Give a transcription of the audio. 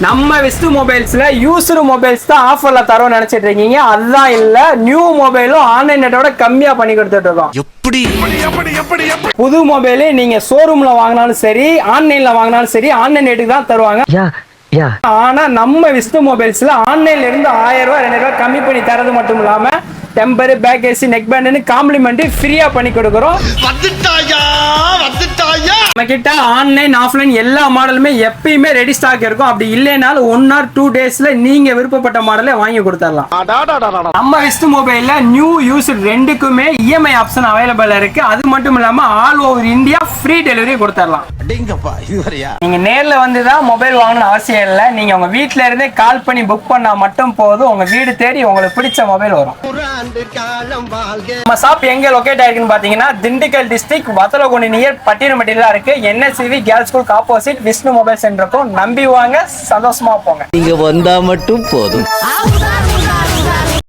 நம்ம விஸ்டு மொபைல்ஸ்ல used mobiles தான் ஆஃபர்ல தரோம் நினைச்சிட்டு இருக்கீங்க. அதுதான் இல்ல, நியூ மொபைலும் ஆன்லைன் நெட்டோட கம்மியா பண்ணி கொடுத்துட்டு இருக்கோம். புது மொபைலே நீங்க ஷோரூம்ல வாங்கினாலும் சரி, ஆன்லைன்ல வாங்கினாலும் சரி, ஆன்லைன் ரேட்டுக்கு தான் தருவாங்க. ஆனா நம்ம விஸ்டு மொபைல்ஸ்ல ஆன்லைன்ல இருந்து 1000 ரூபாய் 2000 ரூபாய் கம்மி பண்ணி தரது மட்டும் இல்லாம டெம்பர், பேக் ஏசி, நெக் பேண்ட் காம்ப்ளிமெண்ட் ஃப்ரீயா பண்ணி கொடுக்குறோம். நம்ம கிட்ட ஆன்லைன் ஆஃப்லைன் எல்லா மாடலுமே எப்பயுமே ரெடி ஸ்டாக் இருக்கும். அப்படி இல்லைனாலும் 1 or 2 டேஸ்ல நீங்க விருப்பப்பட்ட மாடலை வாங்கி கொடுத்துடலாம். நம்ம விஸ்டு மொபைல்ல நியூ யூஸ் ரெண்டுக்குமே இஎம்ஐ ஆப்ஷன் அவைலபிள் இருக்கு. அது மட்டும் இல்லாம all over India free delivery கொடுத்துடலாம். நீங்க நேர்ல வந்து தான் மொபைல் வாங்கணும்னு அவசியம் இல்லை. நீங்க உங்க வீட்ல இருந்தே கால் பண்ணி புக் பண்ணா மட்டும் போதும், உங்க வீடு தேடி உங்களுக்கு பிடிச்ச மொபைல் வரும். நம்ம ஷாப் எங்க லொகேட் ஆயிருக்குன்னு பாத்தீங்கன்னா திண்டுக்கல் டிஸ்ட்ரிக்ட் வத்தலகுண்டு நியர் பட்டினமட்டில இருக்கு. NSCV girls school opposite Vishnu mobile சென்டருக்கும். நம்பி வாங்க, சந்தோஷமா போங்க. நீங்க வந்தா மட்டும் போதும்.